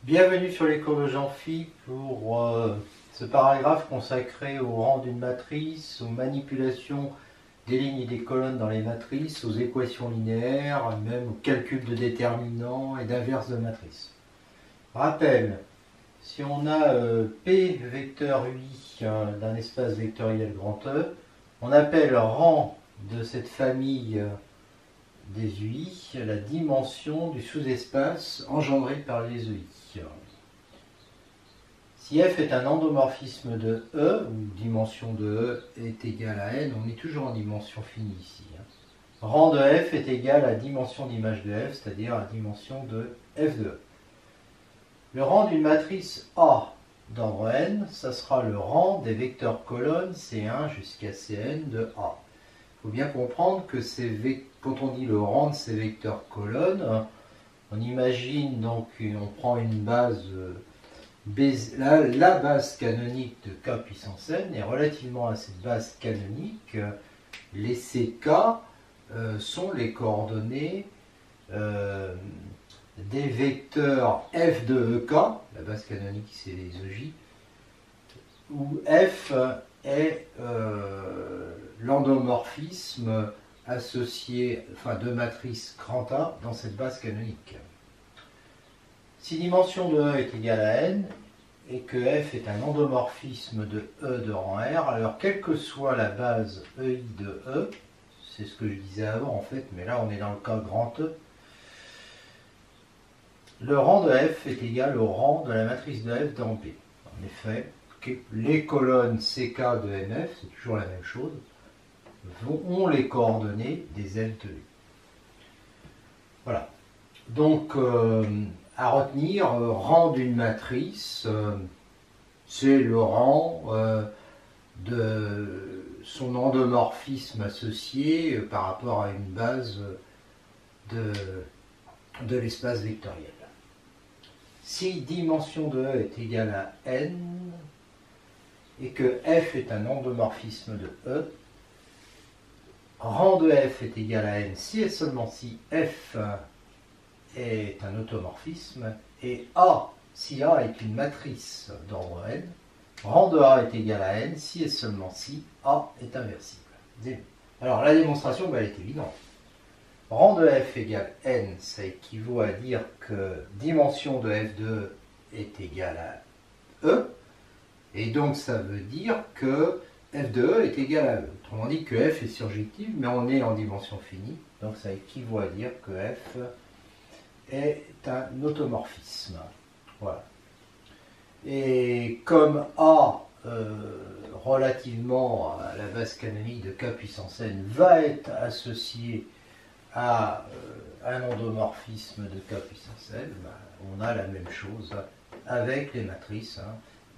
Bienvenue sur les cours de Jean-Phi pour ce paragraphe consacré au rang d'une matrice, aux manipulations des lignes et des colonnes dans les matrices, aux équations linéaires, même au calcul de déterminants et d'inverses de matrices. Rappel, si on a P vecteur UI d'un espace vectoriel grand E, on appelle rang de cette famille des UI la dimension du sous-espace engendré par les EI. Si f est un endomorphisme de E, où dimension de E est égale à n, on est toujours en dimension finie ici. Rang de f est égal à dimension d'image de f, c'est-à-dire à dimension de f de E. Le rang d'une matrice A d'ordre n, ça sera le rang des vecteurs colonnes C1 jusqu'à Cn de A. Il faut bien comprendre que quand on dit le rang de ces vecteurs colonnes, on imagine donc, on prend une base, la base canonique de k puissance n, et relativement à cette base canonique, les ck sont les coordonnées des vecteurs f de ek, la base canonique c'est les EJ, où f est l'endomorphisme associé, de matrice grand A dans cette base canonique. Si dimension de E est égale à n et que f est un endomorphisme de E de rang R, alors quelle que soit la base EI de E, c'est ce que je disais avant en fait, mais là on est dans le cas grand E, le rang de f est égal au rang de la matrice de f dans B. En effet, les colonnes CK de NF, c'est toujours la même chose, ont les coordonnées des L de U. Voilà. Donc, à retenir, rang d'une matrice, c'est le rang de son endomorphisme associé par rapport à une base de l'espace vectoriel. Si dimension de E est égale à n et que f est un endomorphisme de E, rang de f est égal à n si et seulement si f est un automorphisme et A si A est une matrice d'ordre n, rang de A est égal à n si et seulement si A est inversible. Alors la démonstration elle est évidente. Rang de f égale n, ça équivaut à dire que dimension de f de E est égale à E, et donc ça veut dire que f de E est égal à E. Autrement dit que f est surjective, mais on est en dimension finie, donc ça équivaut à dire que f est un automorphisme. Voilà. Et comme A, relativement à la base canonique de k puissance n, va être associé à un endomorphisme de k puissance n, on a la même chose avec les matrices.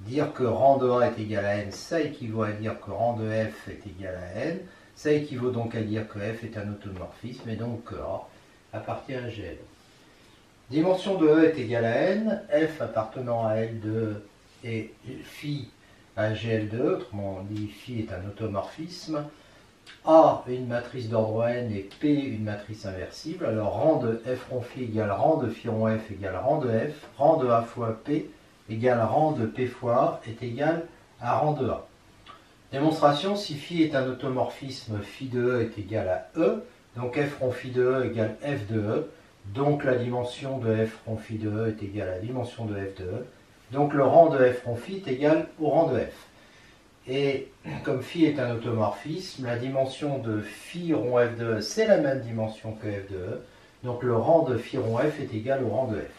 Dire que rang de A est égal à n, ça équivaut à dire que rang de f est égal à n, ça équivaut donc à dire que f est un automorphisme, et donc que A appartient à GL. Dimension de E est égale à n, f appartenant à L de E et phi à GL de E, autrement dit phi est un automorphisme, A une matrice d'ordre n et P une matrice inversible, alors rang de f rond phi égale rang de phi rond f égale rang de f, rang de A fois P égale rang de P fois A est égal à rang de A. Démonstration, si phi est un automorphisme, phi de E est égal à E, donc f rond phi de E égale f de E, donc la dimension de f rond phi de E est égale à la dimension de f de E, donc le rang de f rond phi est égal au rang de f. Et comme phi est un automorphisme, la dimension de phi rond f de E, c'est la même dimension que f de E, donc le rang de phi rond f est égal au rang de f.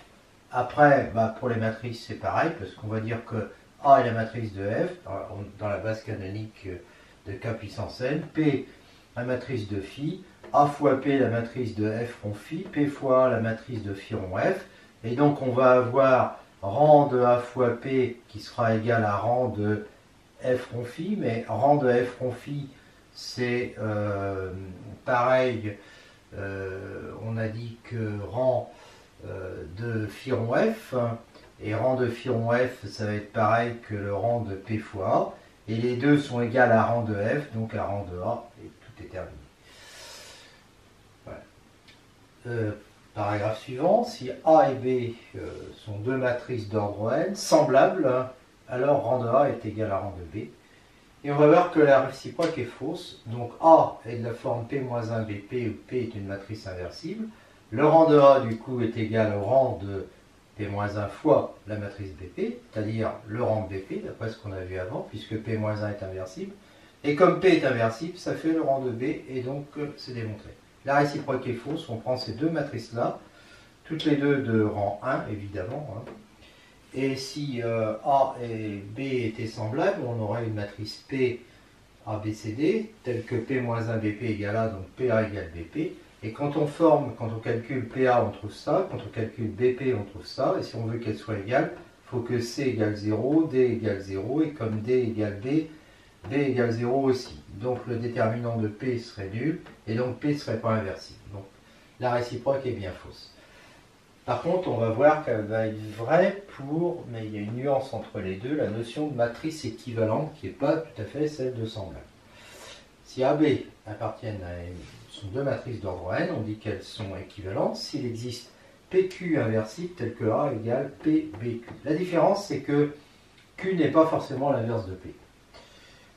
Après, pour les matrices, c'est pareil, parce qu'on va dire que A est la matrice de f, dans la base canonique de k puissance n, P la matrice de phi, A fois P la matrice de f rond phi, P fois A la matrice de phi rond f, et donc on va avoir rang de A fois P qui sera égal à rang de f rond phi, mais rang de f rond phi, c'est pareil, on a dit que rang de phi rond f, et rang de phi rond f, ça va être pareil que le rang de P fois A, et les deux sont égales à rang de f, donc à rang de A, et tout est terminé. Voilà. Paragraphe suivant, si A et B sont deux matrices d'ordre n semblables, alors rang de A est égal à rang de B. Et on va voir que la réciproque est fausse. Donc A est de la forme P-1 BP, où P est une matrice inversible. Le rang de A, du coup, est égal au rang de P-1 fois la matrice BP, c'est-à-dire le rang de BP, d'après ce qu'on a vu avant, puisque P-1 est inversible. Et comme P est inversible, ça fait le rang de B, et donc c'est démontré. La réciproque est fausse, on prend ces deux matrices-là, toutes les deux de rang 1, évidemment. Et si A et B étaient semblables, on aurait une matrice P ABCD, telle que P-1 BP égale A, donc PA égale BP. Et quand on calcule PA, on trouve ça, quand on calcule BP, on trouve ça, et si on veut qu'elle soit égale, il faut que C égale 0, D égale 0, et comme D égale B, B égale 0 aussi. Donc le déterminant de P serait nul, et donc P ne serait pas inversible. Donc la réciproque est bien fausse. Par contre, on va voir qu'elle va être vraie pour, mais il y a une nuance entre les deux, la notion de matrice équivalente qui n'est pas tout à fait celle de semblable. Si AB appartiennent sont deux matrices d'ordre n, on dit qu'elles sont équivalentes s'il existe PQ inversible tel que A égale PBQ. La différence, c'est que Q n'est pas forcément l'inverse de P.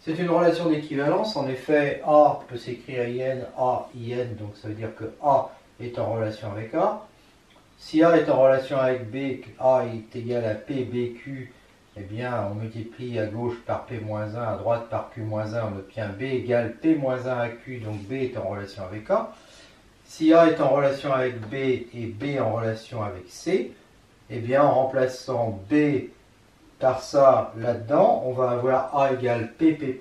C'est une relation d'équivalence. En effet, A peut s'écrire IN, A, IN, donc ça veut dire que A est en relation avec A. Si A est en relation avec B, A est égal à PBQ, eh bien on multiplie à gauche par P-1, à droite par Q-1, on obtient B égale P-1 à Q, donc B est en relation avec A. Si A est en relation avec B et B en relation avec C, eh bien en remplaçant B par ça là-dedans, on va avoir A égale PP'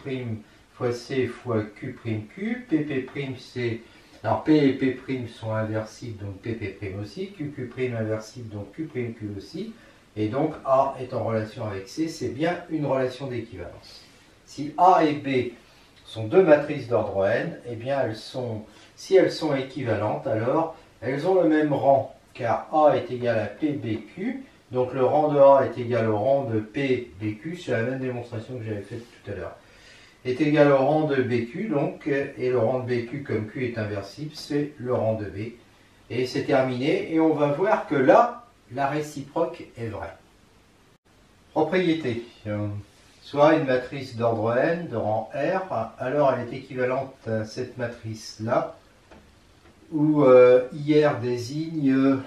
fois C fois Q'Q. PP' c'est... Alors P et P' sont inversibles, donc PP' aussi. QQ' inversible, donc QQ aussi. Et donc A est en relation avec C, c'est bien une relation d'équivalence. Si A et B sont deux matrices d'ordre n, eh bien si elles sont équivalentes, alors elles ont le même rang, car A est égal à PBQ, donc le rang de A est égal au rang de PBQ, c'est la même démonstration que j'avais faite tout à l'heure, est égal au rang de BQ, donc, et le rang de BQ, comme Q est inversible, c'est le rang de B. Et c'est terminé, et on va voir que là, la réciproque est vraie. Propriété. Soit une matrice d'ordre n, de rang R, alors elle est équivalente à cette matrice-là, où IR désigne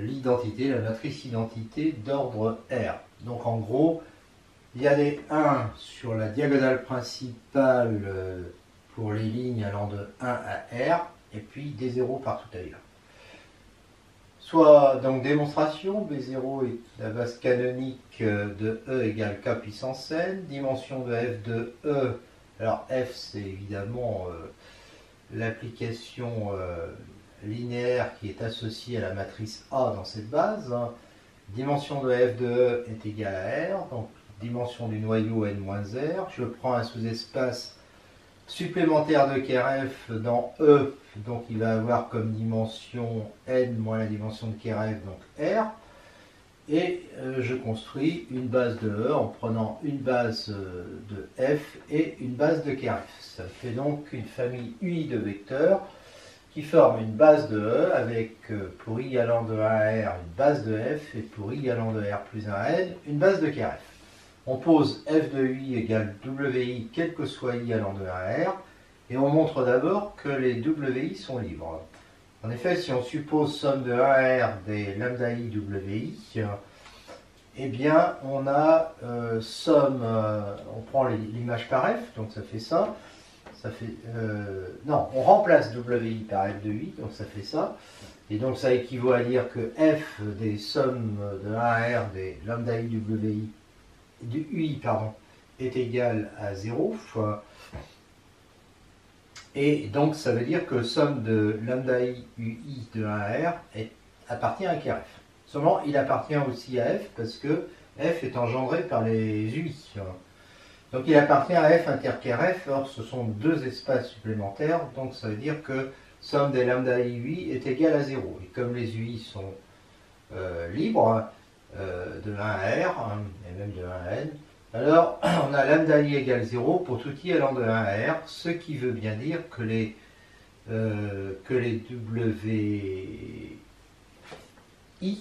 l'identité, la matrice identité d'ordre R. Donc en gros, il y a des 1 sur la diagonale principale pour les lignes allant de 1 à R, et puis des 0 partout ailleurs. Soit, donc démonstration, B0 est la base canonique de E égale K puissance n, dimension de f de E, alors f c'est évidemment l'application linéaire qui est associée à la matrice A dans cette base, dimension de f de E est égale à R, donc dimension du noyau n-R, je prends un sous-espace supplémentaire de KRF dans E, donc il va avoir comme dimension n moins la dimension de KRF, donc R, et je construis une base de E en prenant une base de F et une base de KRF. Ça fait donc une famille UI de vecteurs qui forme une base de E avec pour i allant de 1 à R une base de F et pour i allant de R plus 1 à N une base de KRF. On pose f de ui égale wi, quel que soit i allant de 1 à R, et on montre d'abord que les wi sont libres. En effet, si on suppose somme de 1 à R des lambda i wi, eh bien on a somme, on prend l'image par f, donc ça fait ça, non, on remplace wi par f de ui, donc ça fait ça, et donc ça équivaut à dire que f des sommes de 1 à R des lambda i wi du UI est égal à 0 fois, et donc ça veut dire que somme de lambda i UI de 1 à R appartient à KRF. Seulement il appartient aussi à F parce que F est engendré par les UI. Donc il appartient à F inter KRF, or ce sont deux espaces supplémentaires, donc ça veut dire que somme des lambda i UI est égale à 0. Et comme les UI sont libres, de 1 à R, et même de 1 à N, alors on a lambda i égale 0 pour tout i allant de 1 à R, ce qui veut bien dire que les W I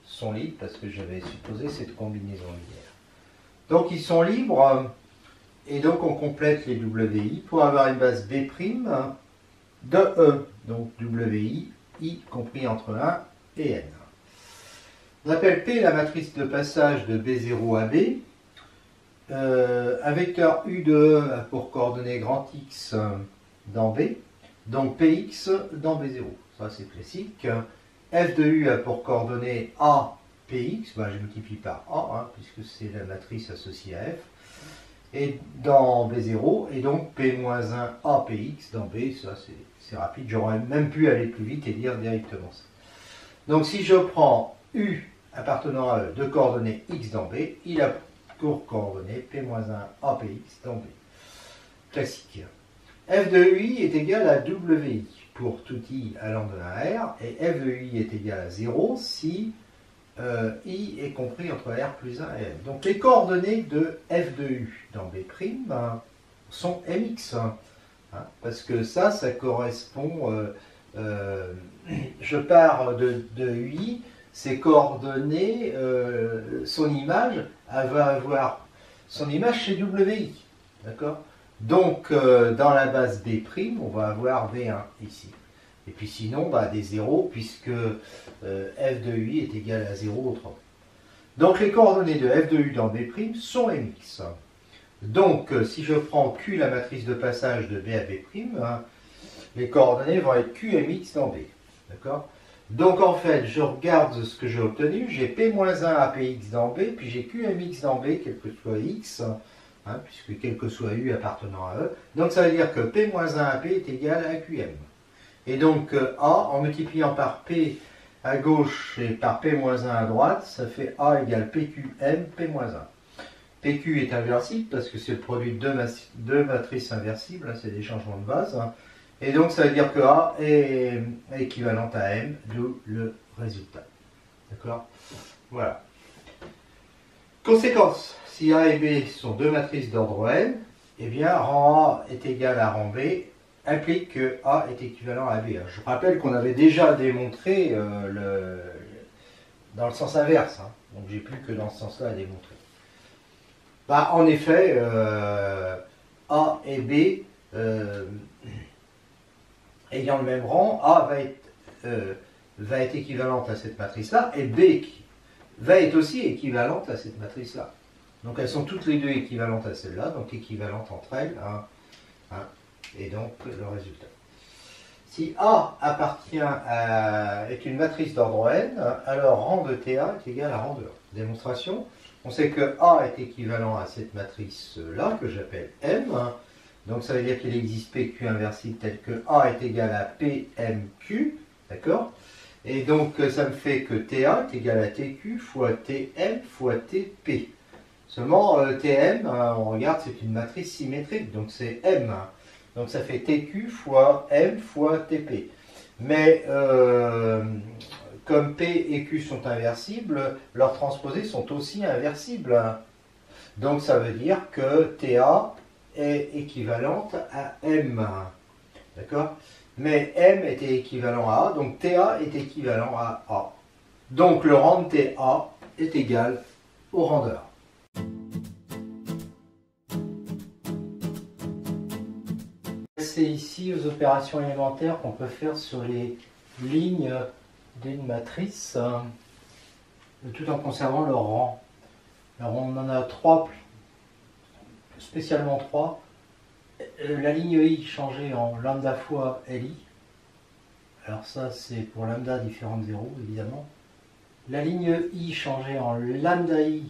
sont libres, parce que j'avais supposé cette combinaison linéaire. Donc ils sont libres, et donc on complète les WI pour avoir une base B' de E. Donc WI, I compris entre 1 et N. On appelle P la matrice de passage de B0 à B. Un vecteur U de E a pour coordonnées grand X dans B, donc Px dans B0. Ça c'est classique. F de U a pour coordonnées A, Px, je multiplie par A, puisque c'est la matrice associée à F, et dans B0, et donc P-1 APX dans B, ça c'est rapide, j'aurais même pu aller plus vite et dire directement ça. Donc si je prends U appartenant à E de coordonnées X dans B, il a pour coordonnées P-1 APX dans B. Classique. F de UI est égal à WI pour tout I allant de 1 à R, et F de UI est égal à 0 si I est compris entre R plus 1 et N. Donc les coordonnées de F de U dans B' sont MX, parce que ça correspond, je pars de UI, ces coordonnées, son image, elle va avoir son image chez WI, d'accord? Donc dans la base B', on va avoir V1 ici. Et puis sinon, des 0, puisque f de UI est égal à 0 autrement. Donc les coordonnées de f de U dans B' sont MX. Donc si je prends Q, la matrice de passage de B à B', les coordonnées vont être QMX dans B. D'accord? Donc en fait, je regarde ce que j'ai obtenu. J'ai P-1 APX dans B, puis j'ai QMX dans B, quel que soit X, puisque quel que soit U appartenant à E. Donc ça veut dire que P-1 AP est égal à QM. Et donc A, en multipliant par P à gauche et par P-1 à droite, ça fait A égale PQM P-1. PQ est inversible parce que c'est le produit de deux matrices inversibles, c'est des changements de base. Et donc ça veut dire que A est équivalente à M, d'où le résultat. D'accord? Voilà. Conséquence, si A et B sont deux matrices d'ordre N, eh bien rang A est égal à rang B, implique que A est équivalent à B. Je rappelle qu'on avait déjà démontré dans le sens inverse, donc j'ai plus que dans ce sens-là à démontrer. En effet, A et B ayant le même rang, A va être équivalente à cette matrice-là, et B va être aussi équivalente à cette matrice-là. Donc elles sont toutes les deux équivalentes à celle-là, donc équivalentes entre elles, et donc le résultat. Si A est une matrice d'ordre N, alors rang de TA est égal à rang de A. Démonstration, on sait que A est équivalent à cette matrice-là, que j'appelle M, donc ça veut dire qu'il existe PQ inversible tel que A est égal à PMQ, d'accord? Et donc ça me fait que TA est égal à TQ fois TM fois TP. Seulement TM, on regarde, c'est une matrice symétrique, donc c'est M. Donc ça fait TQ fois M fois TP. Mais comme P et Q sont inversibles, leurs transposés sont aussi inversibles. Donc ça veut dire que TA est équivalente à M. D'accord? Mais M était équivalent à A, donc TA est équivalent à A. Donc le rang de TA est égal au rang de A. C'est ici aux opérations élémentaires qu'on peut faire sur les lignes d'une matrice, tout en conservant leur rang. Alors on en a trois, spécialement trois. La ligne I changée en lambda fois LI. Alors ça c'est pour lambda différent de 0 évidemment. La ligne I changée en lambda I,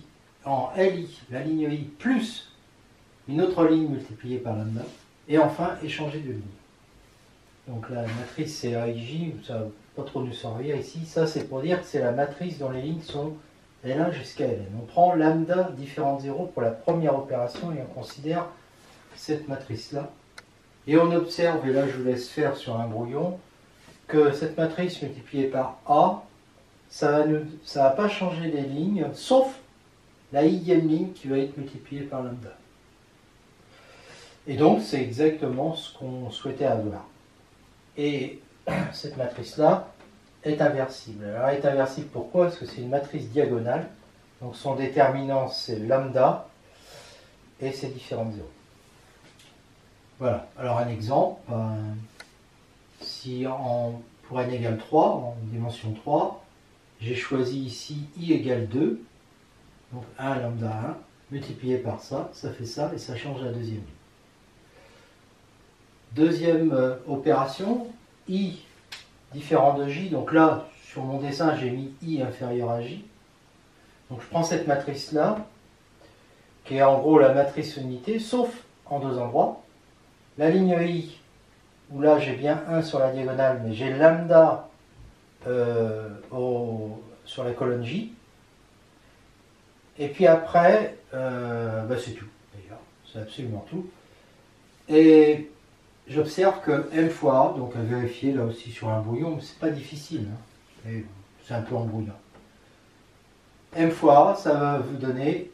en LI, la ligne I plus une autre ligne multipliée par lambda. Et enfin échanger de ligne. Donc la matrice c'est AIJ, ça ne va pas trop nous servir ici. Ça c'est pour dire que c'est la matrice dont les lignes sont L1 jusqu'à Ln. On prend lambda différent de 0 pour la première opération et on considère cette matrice-là. Et on observe, et là je vous laisse faire sur un brouillon, que cette matrice multipliée par A, ça va pas changer les lignes, sauf la i-ème ligne qui va être multipliée par lambda. Et donc c'est exactement ce qu'on souhaitait avoir. Et cette matrice-là, est inversible. Alors elle est inversible pourquoi? Parce que c'est une matrice diagonale. Donc son déterminant c'est lambda et c'est différent de 0. Voilà. Alors un exemple, si pour n égale 3, en dimension 3, j'ai choisi ici i égale 2, donc 1 lambda 1, multiplié par ça fait ça, et ça change la deuxième ligne. Deuxième opération, i différent de j, donc là, sur mon dessin, j'ai mis i inférieur à j. Donc je prends cette matrice-là, qui est en gros la matrice unité, sauf en deux endroits. La ligne i, où là j'ai bien 1 sur la diagonale, mais j'ai lambda sur la colonne j. Et puis après, c'est tout, d'ailleurs, c'est absolument tout. Et j'observe que m fois a, donc à vérifier là aussi sur un brouillon, mais c'est pas difficile, hein, c'est un peu embrouillant. M fois a, ça va vous donner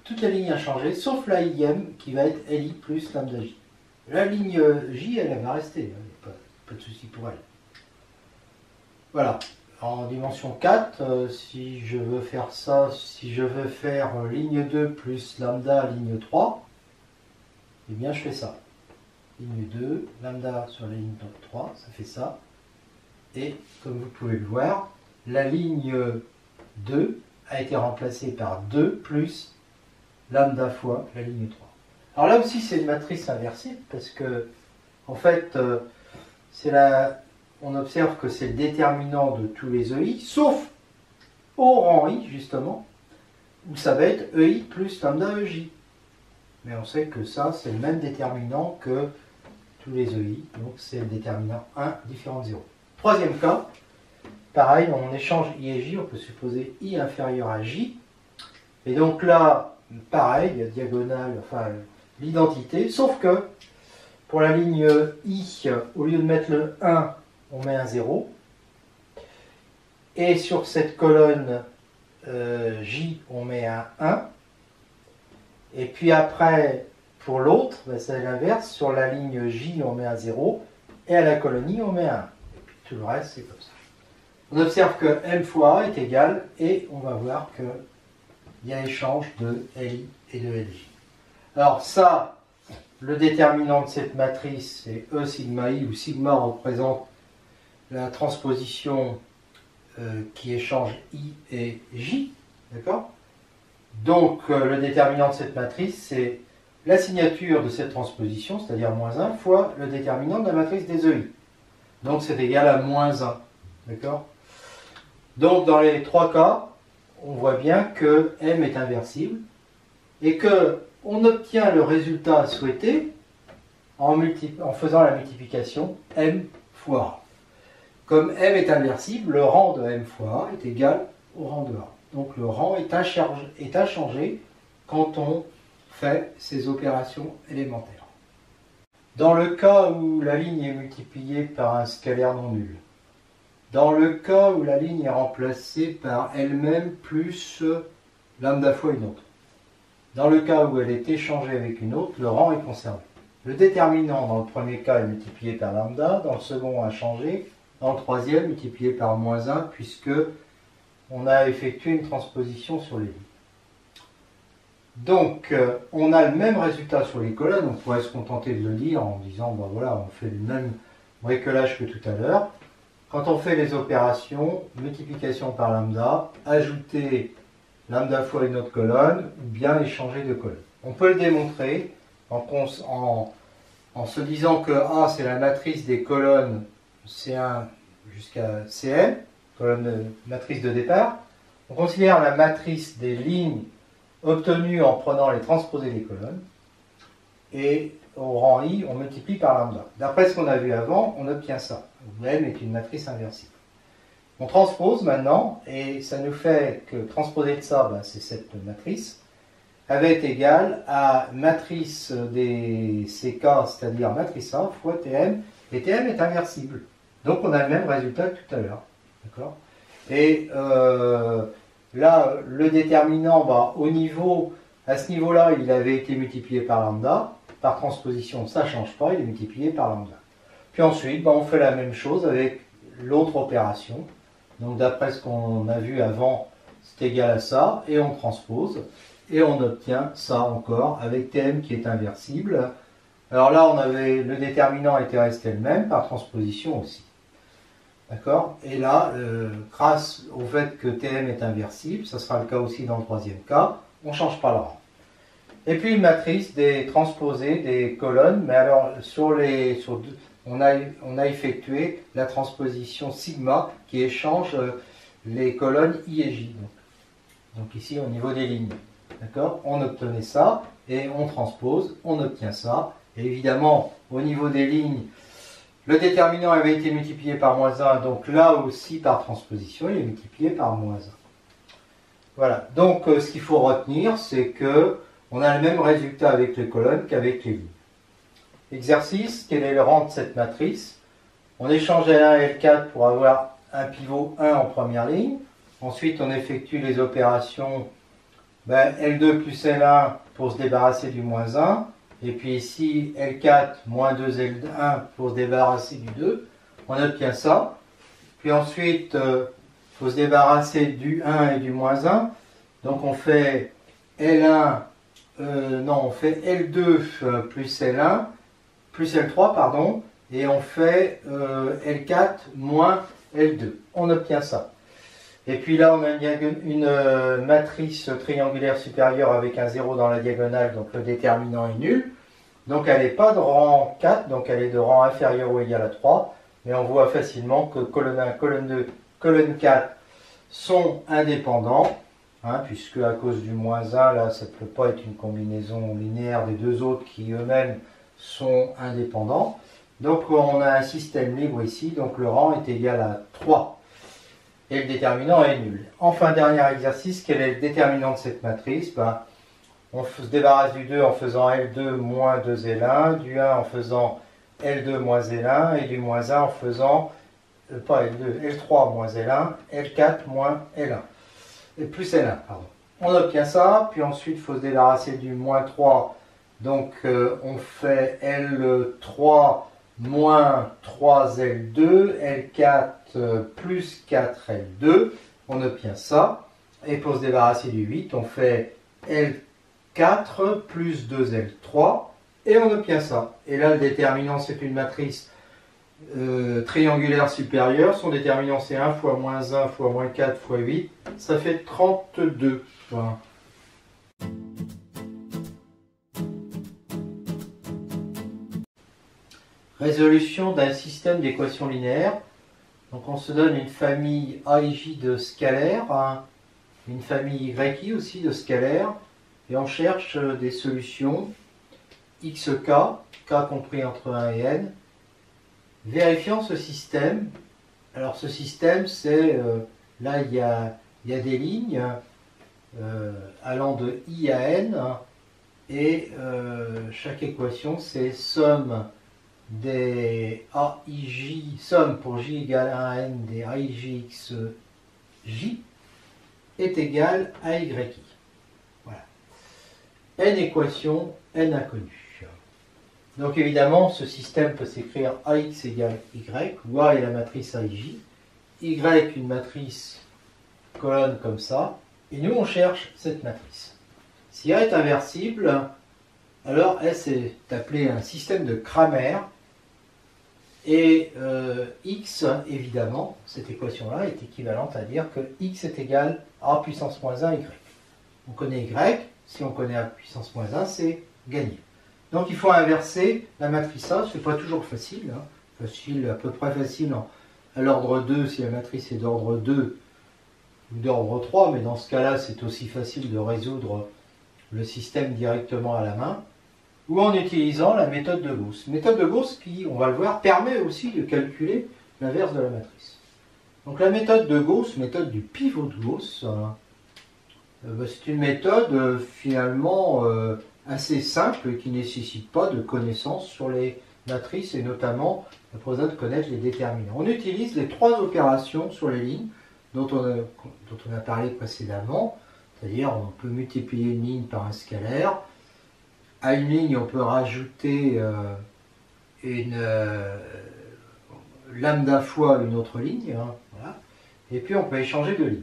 toute la ligne inchangée, sauf la ième qui va être li plus lambda j. La ligne j, elle va rester, il n'y a pas de souci pour elle. Voilà. En dimension 4, si je veux faire ça, si je veux faire ligne 2 plus lambda ligne 3, eh bien je fais ça. Ligne 2, lambda sur la ligne 3, ça fait ça. Et comme vous pouvez le voir, la ligne 2 a été remplacée par 2 plus lambda fois la ligne 3. Alors là aussi c'est une matrice inversible parce que en fait on observe que c'est le déterminant de tous les EI, sauf au rang I justement, où ça va être EI plus lambda EJ. Mais on sait que ça c'est le même déterminant que tous les EI, donc c'est le déterminant 1 différent de 0. Troisième cas, pareil, on échange I et J, on peut supposer I inférieur à J. Et donc là, pareil, il y a diagonale, enfin l'identité, sauf que pour la ligne I, au lieu de mettre le 1, on met un 0. Et sur cette colonne J, on met un 1. Et puis après, pour l'autre, c'est l'inverse. Sur la ligne J, on met un 0. Et à la colonne I, on met un 1. Et puis tout le reste, c'est comme ça. On observe que M fois A est égal, et on va voir qu'il y a échange de LI et de LJ. Alors ça, le déterminant de cette matrice, c'est E sigma I, où sigma représente la transposition qui échange I et J. D'accord? Donc le déterminant de cette matrice, c'est la signature de cette transposition, c'est-à-dire moins 1, fois le déterminant de la matrice des EI. Donc c'est égal à moins 1. D'accord? Donc dans les trois cas, on voit bien que M est inversible et qu'on obtient le résultat souhaité en faisant la multiplication M fois A. Comme M est inversible, le rang de M fois A est égal au rang de A. Donc le rang est inchangé quand on fait ces opérations élémentaires. Dans le cas où la ligne est multipliée par un scalaire non nul, dans le cas où la ligne est remplacée par elle-même plus lambda fois une autre, dans le cas où elle est échangée avec une autre, le rang est conservé. Le déterminant dans le premier cas est multiplié par lambda, dans le second inchangé, dans le troisième multiplié par moins 1 puisque on a effectué une transposition sur les lignes. Donc on a le même résultat sur les colonnes, on pourrait se contenter de le dire en disant ben voilà, on fait le même bricolage que tout à l'heure. Quand on fait les opérations, multiplication par lambda, ajouter lambda fois une autre colonne, ou bien échanger de colonnes. On peut le démontrer en se disant que A c'est la matrice des colonnes C1 jusqu'à Cn, matrice de départ. On considère la matrice des lignes obtenues en prenant les transposés des colonnes. Et au rang I, on multiplie par lambda. D'après ce qu'on a vu avant, on obtient ça. M est une matrice inversible. On transpose maintenant, et ça nous fait que transposer de ça, c'est cette matrice, elle va être égale à matrice des CK, c'est-à-dire matrice A fois Tm, et Tm est inversible. Donc on a le même résultat que tout à l'heure. D'accord? Et là, le déterminant, à ce niveau-là, il avait été multiplié par lambda. Par transposition, ça ne change pas, il est multiplié par lambda. Puis ensuite, on fait la même chose avec l'autre opération. Donc d'après ce qu'on a vu avant, c'est égal à ça, et on transpose, et on obtient ça encore avec Tm qui est inversible. Alors là, le déterminant était resté le même, par transposition aussi. D'accord? Et là, grâce au fait que Tm est inversible, ça sera le cas aussi dans le troisième cas, on ne change pas le rang. Et puis une matrice des transposées des colonnes, mais alors on a effectué la transposition sigma qui échange les colonnes I et J. Donc ici au niveau des lignes. D'accord? On obtenait ça et on transpose, on obtient ça. Et évidemment, au niveau des lignes, le déterminant avait été multiplié par -1, donc là aussi par transposition, il est multiplié par -1. Voilà, donc ce qu'il faut retenir, c'est que on a le même résultat avec les colonnes qu'avec les lignes. Exercice, quel est le rang de cette matrice? On échange L1 et L4 pour avoir un pivot 1 en première ligne. Ensuite, on effectue les opérations L2 plus L1 pour se débarrasser du -1. Et puis ici, L4 moins 2L1 pour se débarrasser du 2. On obtient ça. Puis ensuite, il faut se débarrasser du 1 et du -1. Donc on fait L1, on fait L2 plus L1, plus L3, pardon. Et on fait L4 moins L2. On obtient ça. Et puis là, on a une matrice triangulaire supérieure avec un 0 dans la diagonale, donc le déterminant est nul. Donc elle n'est pas de rang 4, donc elle est de rang inférieur ou égal à 3. Mais on voit facilement que colonne 1, colonne 2, colonne 4 sont indépendants, puisque à cause du -1, là, ça ne peut pas être une combinaison linéaire des deux autres qui eux-mêmes sont indépendants. Donc on a un système libre ici, donc le rang est égal à 3. Et le déterminant est nul. Enfin, dernier exercice, quel est le déterminant de cette matrice? On se débarrasse du 2 en faisant L2 moins 2L1, du 1 en faisant L2 moins L1, et du -1 en faisant, pas L2, L3 moins L1, L4 moins L1, et plus L1, pardon. On obtient ça, puis ensuite il faut se débarrasser du -3, donc on fait L3 moins 3L2, L4 plus 4L2, on obtient ça. Et pour se débarrasser du 8, on fait L4 plus 2L3, et on obtient ça. Et là, le déterminant, c'est une matrice triangulaire supérieure. Son déterminant, c'est 1 fois -1 fois -4 fois 8. Ça fait 32. Voilà. Résolution d'un système d'équations linéaires. Donc on se donne une famille A et J de scalaires, une famille YI aussi de scalaires, et on cherche des solutions XK, K compris entre 1 et N. Vérifiant ce système, alors ce système c'est, là il y a des lignes allant de I à N, et chaque équation c'est somme des AIJ, somme pour J égale 1 à N des AIJXJ est égale à YI. Voilà. N équations, N inconnues. Donc évidemment, ce système peut s'écrire AX égale Y, où A est la matrice AIJ, Y une matrice colonne comme ça, et nous on cherche cette matrice. Si A est inversible, alors S est appelé un système de Cramer, et X, évidemment, cette équation-là est équivalente à dire que X est égal à A puissance moins 1 Y. On connaît Y, si on connaît A puissance moins 1, c'est gagné. Donc il faut inverser la matrice A, ce n'est pas toujours facile, facile, à peu près facile à l'ordre 2 si la matrice est d'ordre 2 ou d'ordre 3, mais dans ce cas-là, c'est aussi facile de résoudre le système directement à la main, ou en utilisant la méthode de Gauss. Méthode de Gauss qui, on va le voir, permet aussi de calculer l'inverse de la matrice. Donc la méthode de Gauss, méthode du pivot de Gauss, c'est une méthode finalement assez simple et qui ne nécessite pas de connaissances sur les matrices et notamment la besoin de connaître les déterminants. On utilise les trois opérations sur les lignes dont on a parlé précédemment, c'est-à-dire on peut multiplier une ligne par un scalaire. À une ligne, on peut rajouter une lambda fois une autre ligne, voilà. et puis on peut échanger de lignes.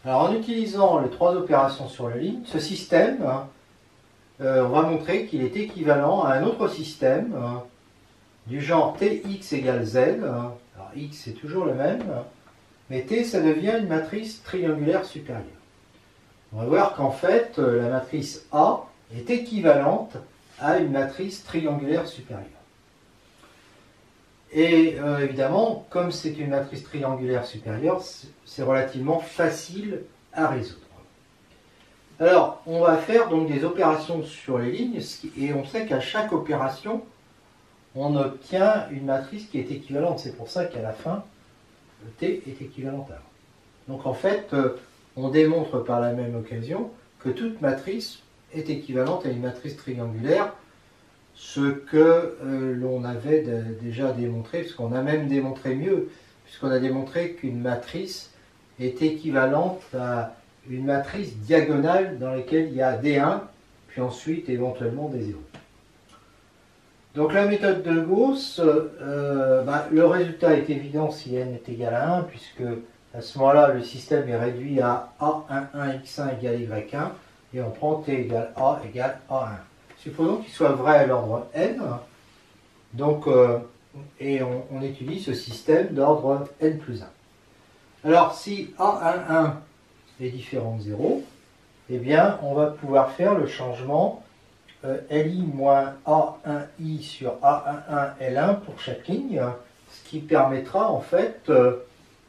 Alors en utilisant les trois opérations sur la ligne, ce système, on va montrer qu'il est équivalent à un autre système du genre Tx égale Z. Alors X c'est toujours le même, mais T ça devient une matrice triangulaire supérieure. On va voir qu'en fait la matrice A est équivalente à une matrice triangulaire supérieure. Et évidemment, comme c'est une matrice triangulaire supérieure, c'est relativement facile à résoudre. Alors, on va faire donc des opérations sur les lignes, et on sait qu'à chaque opération, on obtient une matrice qui est équivalente. C'est pour ça qu'à la fin, le T est équivalent à 1. Donc en fait, on démontre par la même occasion que toute matrice est équivalente à une matrice triangulaire, ce que l'on avait déjà démontré, puisqu'on a même démontré mieux, puisqu'on a démontré qu'une matrice est équivalente à une matrice diagonale dans laquelle il y a des 1, puis ensuite éventuellement des 0. Donc la méthode de Gauss, le résultat est évident si n est égal à 1, puisque à ce moment-là, le système est réduit à A11x1 égale y1, et on prend t égale A égale A1. Supposons qu'il soit vrai à l'ordre n, donc, et on étudie ce système d'ordre n plus 1. Alors, si A11 est différent de 0, eh bien, on va pouvoir faire le changement Li moins A1i sur A11 L1 pour chaque ligne, ce qui permettra en fait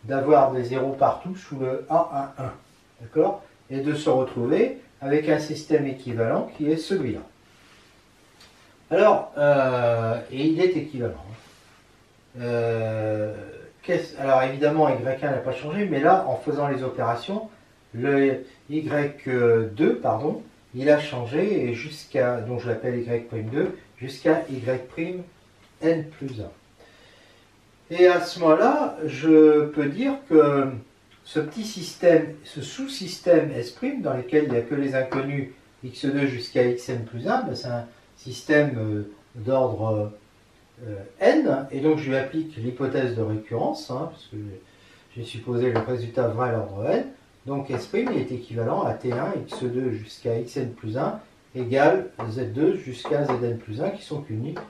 d'avoir des zéros partout sous le A11, d'accord, et de se retrouver avec un système équivalent qui est celui-là. Alors, et il est équivalent. Alors évidemment, Y1 n'a pas changé, mais là, en faisant les opérations, le Y2, pardon, il a changé, et jusqu'à, donc je l'appelle Y'2, jusqu'à Y' n plus 1. Et à ce moment-là, je peux dire que ce petit système, ce sous-système S', dans lequel il n'y a que les inconnus x2 jusqu'à xn plus 1, c'est un système d'ordre n, et donc je lui applique l'hypothèse de récurrence, parce que j'ai supposé le résultat vrai à l'ordre n, donc S' est équivalent à T1 x2 jusqu'à xn plus 1 égale Z2 jusqu'à Zn plus 1 qui sont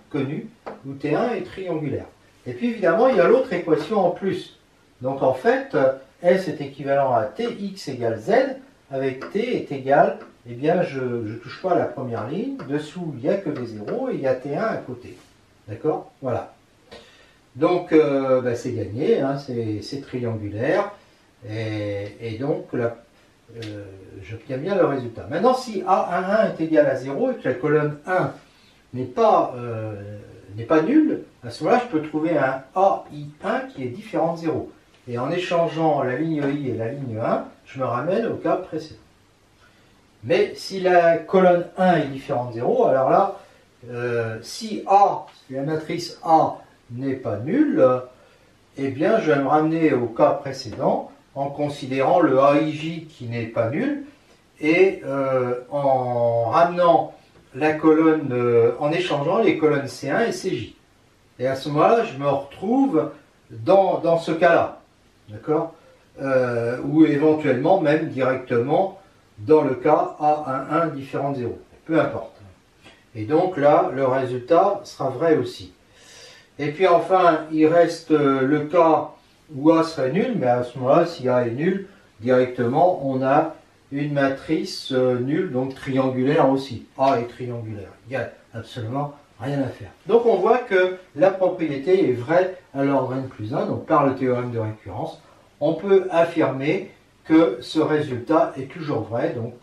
connus, où T1 est triangulaire. Et puis évidemment, il y a l'autre équation en plus. Donc en fait, S est équivalent à Tx égale Z, avec T est égal, eh bien je ne touche pas à la première ligne, dessous il n'y a que des zéros et il y a T1 à côté. D'accord? Voilà. Donc c'est gagné, c'est triangulaire, et donc j'obtiens bien le résultat. Maintenant, si A11 est égal à 0 et que la colonne 1 n'est pas nulle, à ce moment-là, je peux trouver un AI1 qui est différent de 0. Et en échangeant la ligne I et la ligne 1, je me ramène au cas précédent. Mais si la colonne 1 est différente de 0, alors là, si la matrice A n'est pas nulle, eh bien je vais me ramener au cas précédent en considérant le AIJ qui n'est pas nul et en ramenant la colonne, en échangeant les colonnes C1 et CJ. Et à ce moment-là, je me retrouve dans ce cas-là, d'accord, ou éventuellement même directement dans le cas A11 différent de 0, peu importe. Et donc là, le résultat sera vrai aussi. Et puis enfin, il reste le cas où A serait nul, mais à ce moment-là, si A est nul, directement, on a une matrice nulle, donc triangulaire aussi. A est triangulaire. Il n'y a absolument rien à faire. Donc on voit que la propriété est vraie à l'ordre n plus 1, donc par le théorème de récurrence, on peut affirmer que ce résultat est toujours vrai, donc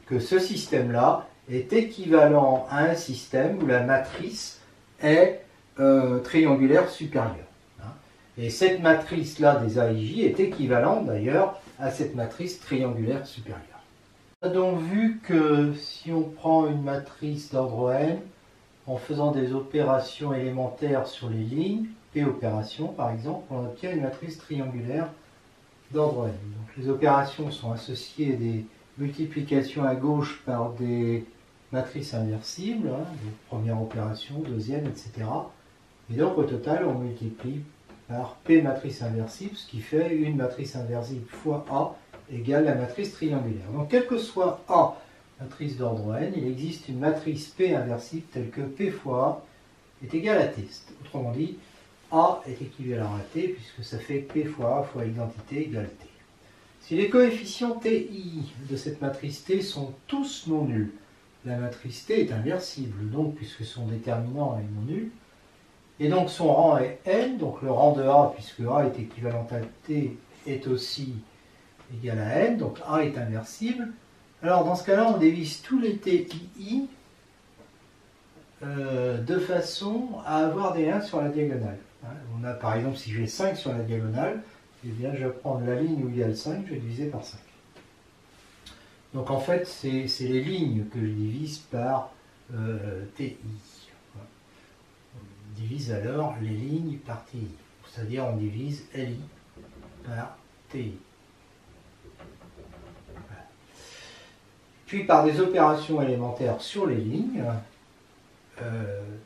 que ce système-là est équivalent à un système où la matrice est triangulaire supérieure. Et cette matrice-là des AIJ est équivalente d'ailleurs à cette matrice triangulaire supérieure. On a donc vu que si on prend une matrice d'ordre n, en faisant des opérations élémentaires sur les lignes, P opérations par exemple, on obtient une matrice triangulaire d'ordre n. Donc les opérations sont associées à des multiplications à gauche par des matrices inversibles, donc première opération, deuxième, etc. Et donc au total, on multiplie par P matrice inversible, ce qui fait une matrice inversible fois A égale la matrice triangulaire. Donc, quel que soit A, matrice d'ordre n, il existe une matrice P inversible telle que P fois A est égal à T. Autrement dit, A est équivalent à T, puisque ça fait P fois A fois identité égale T. Si les coefficients TI de cette matrice T sont tous non nuls, la matrice T est inversible, donc puisque son déterminant est non nul, et donc son rang est n, donc le rang de A, puisque A est équivalent à T, est aussi égal à n, donc A est inversible. Alors dans ce cas-là, on divise tous les TI de façon à avoir des 1 sur la diagonale. On a par exemple, si j'ai 5 sur la diagonale, eh bien je vais prendre la ligne où il y a le 5, je vais diviser par 5. Donc en fait, c'est les lignes que je divise par TI. On divise alors les lignes par TI. C'est-à-dire on divise LI par TI. Voilà. Puis par des opérations élémentaires sur les lignes,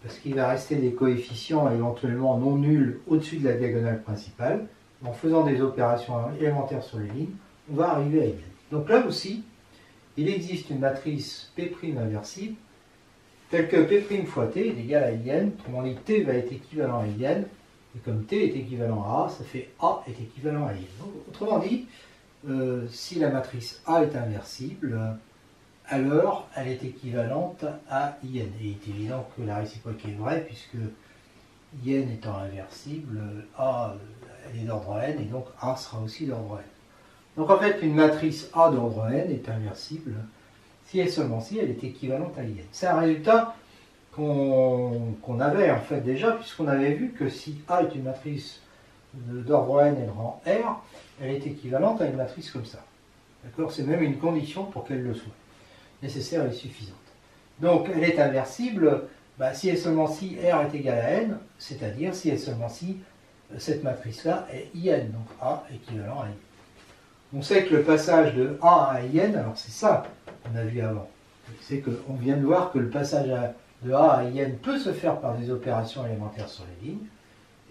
parce qu'il va rester des coefficients éventuellement non nuls au-dessus de la diagonale principale, en faisant des opérations élémentaires sur les lignes, on va arriver à IN. Donc là aussi, il existe une matrice P' inversible, telle que P' fois T est égal à IN, autrement dit T va être équivalent à IN, et comme T est équivalent à A, ça fait A est équivalent à IN. Donc, autrement dit, si la matrice A est inversible, alors elle est équivalente à IN. Et il est évident que la réciproque est vraie, puisque IN étant inversible, A elle est d'ordre n, et donc A sera aussi d'ordre n. Donc en fait, une matrice A d'ordre n est inversible si et seulement si elle est équivalente à IN. C'est un résultat qu'on avait en fait déjà, puisqu'on avait vu que si A est une matrice d'ordre n et de rang R, elle est équivalente à une matrice comme ça. D'accord? C'est même une condition pour qu'elle le soit. Nécessaire et suffisante. Donc elle est inversible si et seulement si R est égal à N, c'est-à-dire si et seulement si cette matrice-là est IN, donc A équivalent à IN. On sait que le passage de A à IN, alors c'est ça qu'on a vu avant, c'est qu'on vient de voir que le passage de A à IN peut se faire par des opérations élémentaires sur les lignes,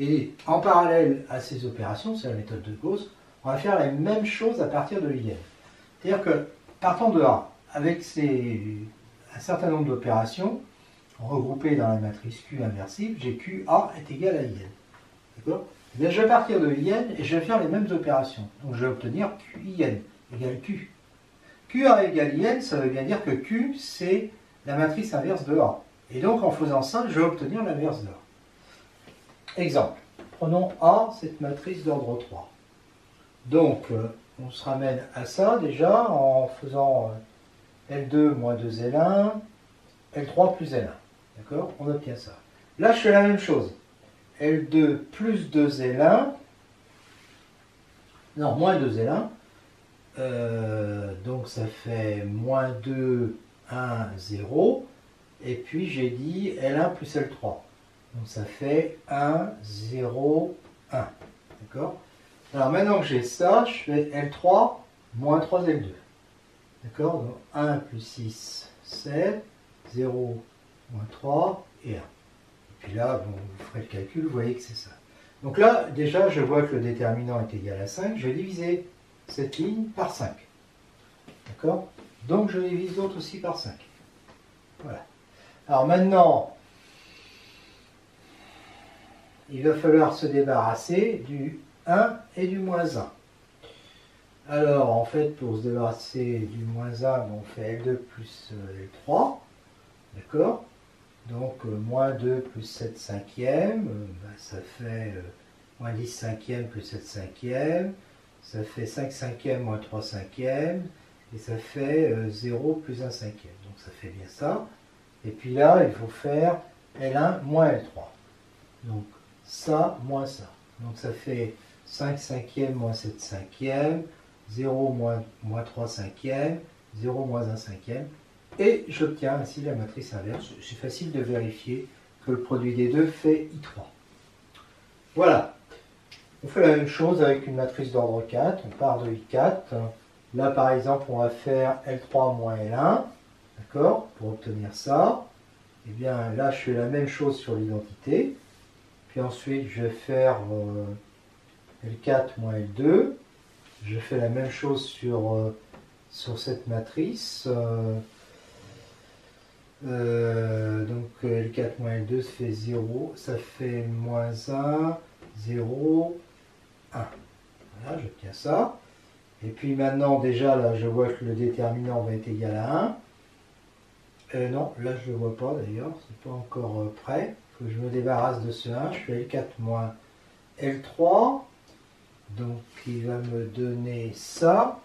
et en parallèle à ces opérations, c'est la méthode de Gauss, on va faire la même chose à partir de IN. C'est-à-dire que, partant de A, avec un certain nombre d'opérations regroupées dans la matrice Q inversible, j'ai QA est égal à IN. D'accord? Eh bien, je vais partir de IN et je vais faire les mêmes opérations. Donc je vais obtenir QIN égale Q. QA égale IN, ça veut bien dire que Q, c'est la matrice inverse de A. Et donc en faisant ça, je vais obtenir l'inverse de A. Exemple. Prenons A, cette matrice d'ordre 3. Donc, on se ramène à ça déjà en faisant L2 moins 2L1, L3 plus L1. D'accord? On obtient ça. Là, je fais la même chose. L2 plus 2L1, non, moins 2L1, donc ça fait moins 2, 1, 0, et puis j'ai dit L1 plus L3. Donc ça fait 1, 0, 1. D'accord? Alors maintenant que j'ai ça, je fais L3 moins 3L2. D'accord? Donc 1 plus 6, 7, 0, moins 3 et 1. Et puis là, bon, vous ferez le calcul, vous voyez que c'est ça. Donc là, déjà, je vois que le déterminant est égal à 5. Je vais diviser cette ligne par 5. D'accord? Donc je divise l'autre aussi par 5. Voilà. Alors maintenant, il va falloir se débarrasser du 1 et du moins 1. Alors, en fait, pour se débarrasser du moins 1, on fait L2 plus L3. D'accord? Donc, moins 2 plus 7 cinquièmes, ça fait moins 10 cinquièmes plus 7 cinquièmes. Ça fait 5 cinquièmes moins 3 cinquièmes. Et ça fait 0 plus 1 cinquième. Donc, ça fait bien ça. Et puis là, il faut faire L1 moins L3. Donc, ça moins ça. Donc, ça fait 5 cinquièmes moins 7 cinquièmes. 0 moins 3 cinquièmes, 0 moins 1 cinquième, et j'obtiens ainsi la matrice inverse. C'est facile de vérifier que le produit des deux fait I3. Voilà. On fait la même chose avec une matrice d'ordre 4. On part de I4. Là, par exemple, on va faire L3 moins L1. D'accord? Pour obtenir ça. Eh bien, là, je fais la même chose sur l'identité. Puis Puis ensuite, je vais faire L4 moins L2. Je fais la même chose sur cette matrice. Donc L4 moins L2, ça fait 0. Ça fait moins 1, 0, 1. Voilà, j'obtiens ça. Et puis maintenant, déjà, là, je vois que le déterminant va être égal à 1. Non, là, je ne le vois pas d'ailleurs. C'est pas encore prêt. Il faut que je me débarrasse de ce 1. Je fais L4 moins L3. Donc, il va me donner ça.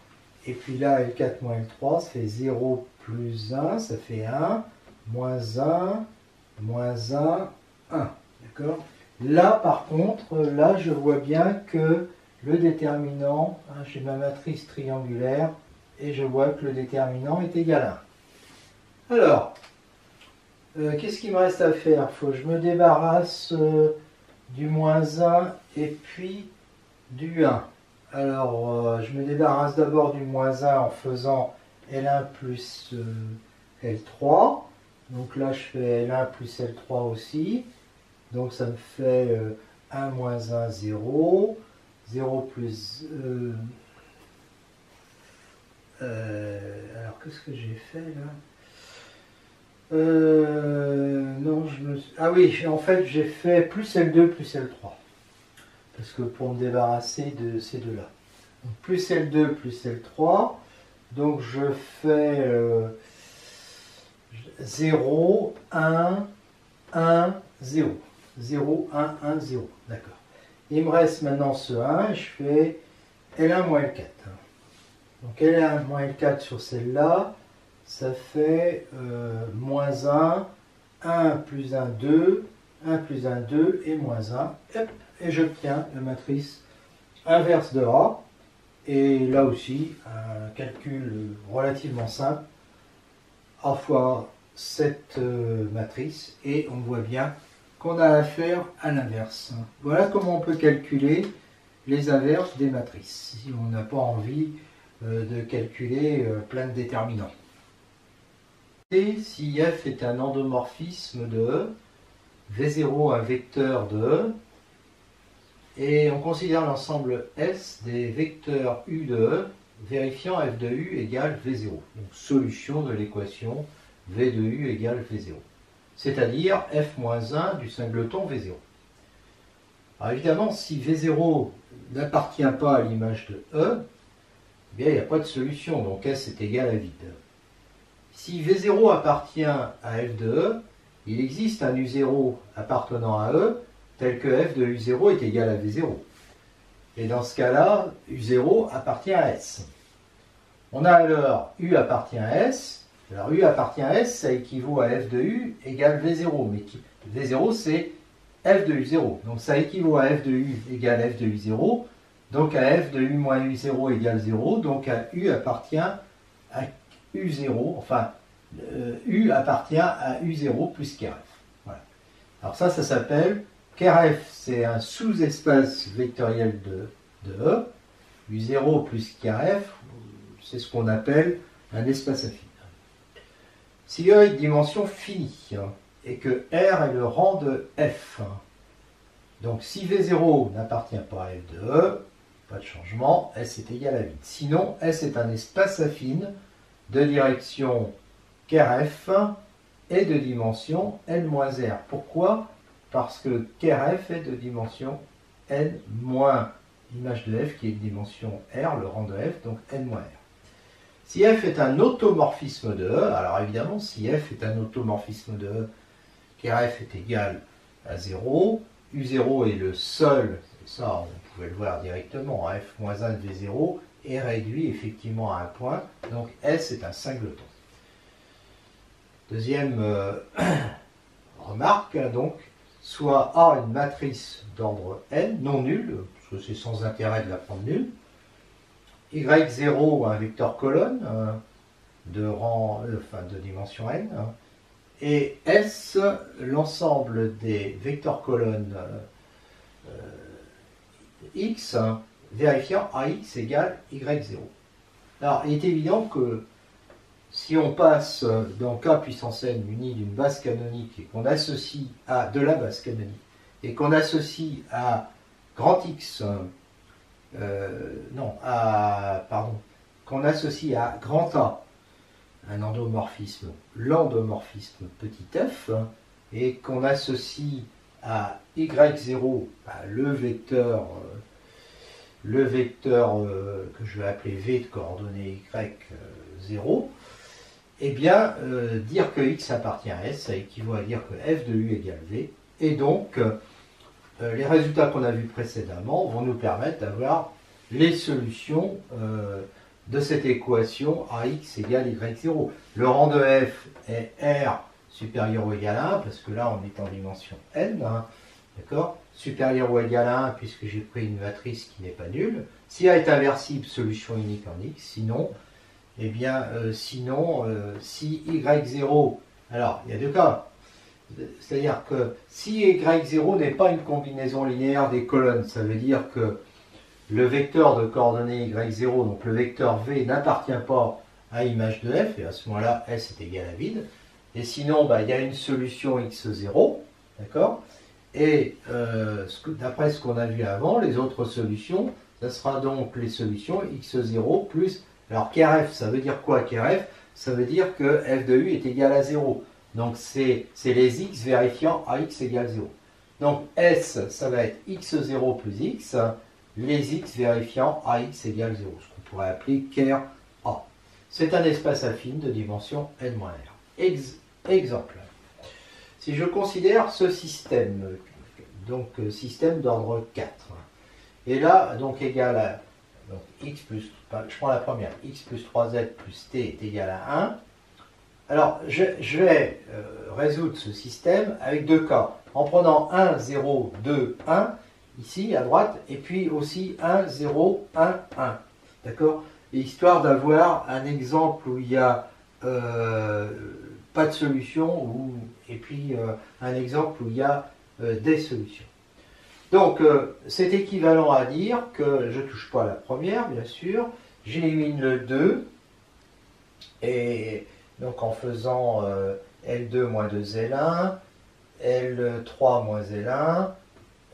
Et puis là, L4 moins L3, ça fait 0 plus 1. Ça fait 1. Moins 1. Moins 1. 1. D'accord? Là, par contre, là, je vois bien que le déterminant, hein, j'ai ma matrice triangulaire, et je vois que le déterminant est égal à 1. Alors, qu'est-ce qu'il me reste à faire? Il faut que je me débarrasse du moins 1 et puis du 1. Alors, je me débarrasse d'abord du moins 1 en faisant L1 plus L3. Donc là, je fais L1 plus L3 aussi. Donc ça me fait 1 moins 1, 0. 0 plus... alors, qu'est-ce que j'ai fait là? Non, ah oui, en fait, j'ai fait plus L2 plus L3. Parce que pour me débarrasser de ces deux-là. Plus L2 plus L3. Donc je fais 0, 1, 1, 0. 0, 1, 1, 0. D'accord. Il me reste maintenant ce 1 et je fais L1 moins L4. Donc L1 moins L4 sur celle-là, ça fait moins 1, 1 plus 1, 2, 1 plus 1, 2 et moins 1. Hop, et j'obtiens la matrice inverse de A. Et là aussi, un calcul relativement simple. A fois cette matrice et on voit bien qu'on a affaire à l'inverse. Voilà comment on peut calculer les inverses des matrices, si on n'a pas envie de calculer plein de déterminants. Et si f est un endomorphisme de E, V0 un vecteur de E, et on considère l'ensemble S des vecteurs U de E, vérifiant f de U égale V0. Donc solution de l'équation V de U égale V0. C'est-à-dire f-1 du singleton V0. Alors évidemment, si V0 n'appartient pas à l'image de E, eh bien il n'y a pas de solution, donc S est égal à vide. Si V0 appartient à f de E, il existe un U0 appartenant à E, tel que f de U0 est égal à V0. Et dans ce cas-là, U0 appartient à S. On a alors U appartient à S. Alors U appartient à S, ça équivaut à f de U égale V0. Mais V0, c'est f de U0. Donc ça équivaut à f de U égale f de U0. Donc à f de U moins U0 égale 0. Donc à U appartient à U0. Enfin, U appartient à U0 plus KRF. Voilà. Alors ça s'appelle KRF, c'est un sous-espace vectoriel de E. U0 plus KRF, c'est ce qu'on appelle un espace affine. Si E est de dimension finie et que R est le rang de F, donc si V0 n'appartient pas à F de E, pas de changement, S est égal à vide. Sinon, S est un espace affine de direction KRF et de dimension N-R. Pourquoi? Parce que KRF est de dimension N moins l'image de F qui est de dimension R, le rang de F, donc N-R. Si f est un automorphisme de E, alors évidemment, si f est un automorphisme de E, KRF est égal à 0, U0 est le seul, et ça on pouvait le voir directement, f-1 de V0 est réduit effectivement à un point, donc S est un singleton. Deuxième remarque, donc, soit A une matrice d'ordre n, non nulle, parce que c'est sans intérêt de la prendre nulle, Y0 un vecteur colonne de dimension n, et S l'ensemble des vecteurs colonnes x vérifiant AX égale Y0. Alors il est évident que si on passe dans K puissance n muni d'une base canonique et qu'on associe à de la base canonique et qu'on associe à grand X, qu'on associe à grand A un endomorphisme, l'endomorphisme petit f, et qu'on associe à y0 le vecteur que je vais appeler v de coordonnées y0, eh bien, dire que x appartient à S, ça équivaut à dire que f de u égale v, et donc les résultats qu'on a vus précédemment vont nous permettre d'avoir les solutions de cette équation ax égale y0. Le rang de f est R supérieur ou égal à 1, parce que là on est en dimension n, hein, d'accord, supérieur ou égal à 1, puisque j'ai pris une matrice qui n'est pas nulle. Si A est inversible, solution unique en x, sinon, eh bien, si y0, alors il y a deux cas, c'est-à-dire que si y0 n'est pas une combinaison linéaire des colonnes, ça veut dire que le vecteur de coordonnées y0, donc le vecteur v, n'appartient pas à image de f, et à ce moment-là, S est égal à vide. Et sinon, il y a une solution x0, d'accord. Et d'après ce qu'on a vu avant, les autres solutions, ça sera donc les solutions x0 plus... Alors KRF, ça veut dire quoi KRF? Ça veut dire que f de u est égal à 0. Donc c'est les x vérifiant à x égale 0. Donc S, ça va être x0 plus x, les x vérifiant à x égale 0, ce qu'on pourrait appeler ker A. C'est un espace affine de dimension n-r. Exemple. Si je considère ce système, donc système d'ordre 4, et là, donc égal à donc, x plus, je prends la première, x plus 3z plus t est égal à 1. Alors, je vais résoudre ce système avec deux cas, en prenant 1, 0, 2, 1, ici à droite, et puis aussi 1, 0, 1, 1. D'accord? Histoire d'avoir un exemple où il y a pas de solution, et puis un exemple où il y a des solutions. Donc, c'est équivalent à dire que je ne touche pas à la première, bien sûr, j'élimine le 2, et donc en faisant L2 moins 2L1, L3 moins L1,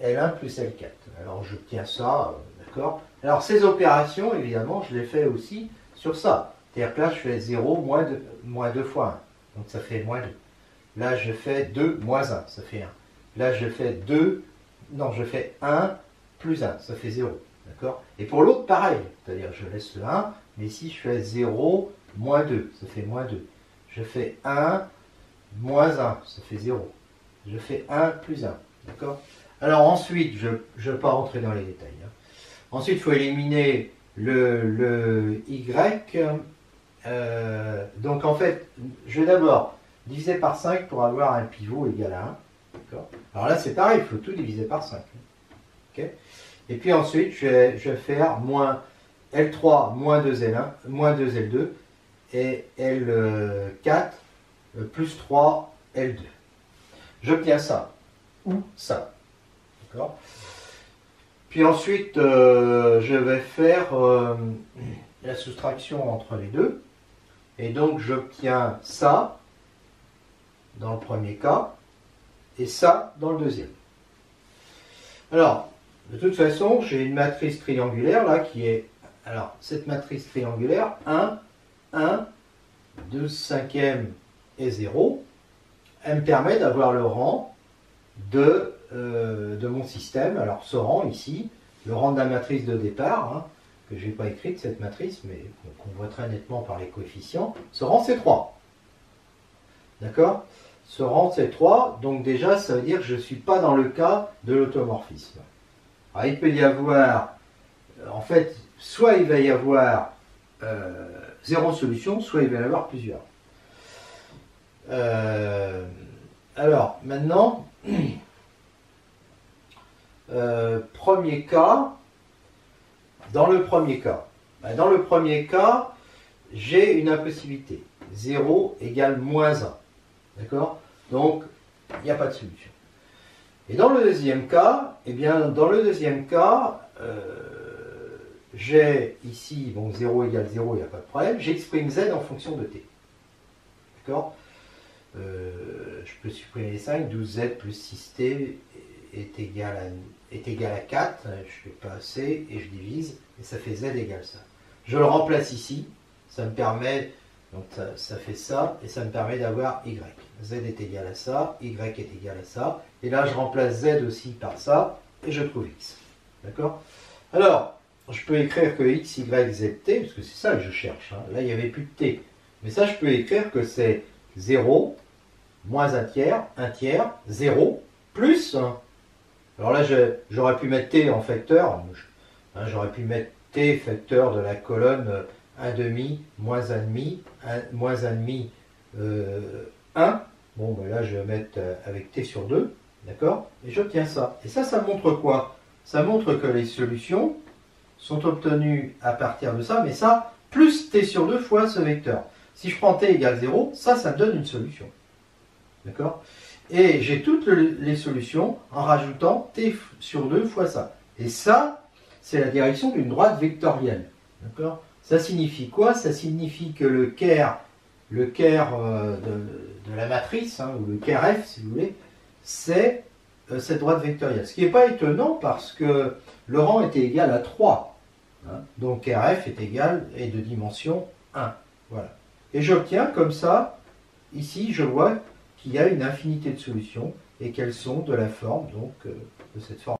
L1 plus L4. Alors, j'obtiens ça, d'accord? Alors, ces opérations, évidemment, je les fais aussi sur ça. C'est-à-dire que là, je fais 0 moins 2 fois 1. Donc, ça fait moins 2. Là, je fais 2 moins 1. Ça fait 1. Là, je fais 2... Non, je fais 1 plus 1. Ça fait 0. D'accord? Et pour l'autre, pareil. C'est-à-dire, je laisse le 1. Mais ici, je fais 0 moins 2. Ça fait moins 2. Je fais 1 moins 1. Ça fait 0. Je fais 1 plus 1. D'accord? Alors, ensuite, je ne vais pas rentrer dans les détails. Hein. Ensuite, il faut éliminer le y. Donc en fait, je vais d'abord diviser par 5 pour avoir un pivot égal à 1. Alors là, c'est pareil, il faut tout diviser par 5. Okay. Et puis ensuite, je vais faire moins L3 moins 2L1, moins 2L2 et L4 plus 3 L2. J'obtiens ça ou ça. D'accord. Puis ensuite, je vais faire la soustraction entre les deux. Et donc, j'obtiens ça dans le premier cas et ça dans le deuxième. Alors, de toute façon, j'ai une matrice triangulaire là qui est... Alors, cette matrice triangulaire, 1, 1, 2 cinquièmes et 0, elle me permet d'avoir le rang de mon système. Alors, ce rang ici, le rang de la matrice de départ, hein, que je n'ai pas écrite cette matrice, mais qu'on voit très nettement par les coefficients, ce rang c'est 3. D'accord? Ce rang c'est 3, donc déjà ça veut dire que je ne suis pas dans le cas de l'automorphisme. Alors il peut y avoir, en fait, soit il va y avoir 0 solution, soit il va y en avoir plusieurs. Alors maintenant, premier cas, dans le premier cas, j'ai une impossibilité. 0 égale moins 1. D'accord? Donc, il n'y a pas de solution. Et dans le deuxième cas, eh bien, j'ai ici, bon, 0 égale 0, il n'y a pas de problème. J'exprime z en fonction de t. D'accord? Je peux supprimer les 5, 12z plus 6t est égal à 4, je fais pas assez, et je divise, et ça fait z égale ça. Je le remplace ici, ça me permet, donc ça fait ça, et ça me permet d'avoir y. Z est égal à ça, y est égal à ça, et là je remplace z aussi par ça, et je trouve x. D'accord? Alors, je peux écrire que x, y, z, t, parce que c'est ça que je cherche, hein. Là il n'y avait plus de t. Mais ça je peux écrire que c'est 0, moins 1 tiers, 0, plus 1. Alors là, j'aurais pu mettre t en facteur, hein, j'aurais pu mettre t facteur de la colonne 1 demi, moins 1 demi, moins 1 demi, 1. Bon, ben là, je vais mettre avec t sur 2, d'accord? Et j'obtiens ça. Et ça montre quoi? Ça montre que les solutions sont obtenues à partir de ça, mais ça, plus t sur 2 fois ce vecteur. Si je prends t égale 0, ça me donne une solution. D'accord? Et j'ai toutes les solutions en rajoutant t sur 2 fois ça. Et ça, c'est la direction d'une droite vectorielle. D'accord? Ça signifie quoi? Ça signifie que le caire de la matrice, hein, ou le caire F, si vous voulez, c'est cette droite vectorielle. Ce qui n'est pas étonnant parce que le rang était égal à 3. Hein, donc caire F est de dimension 1. Voilà. Et j'obtiens comme ça, ici, je vois qu'il y a une infinité de solutions et qu'elles sont de la forme, donc, de cette forme.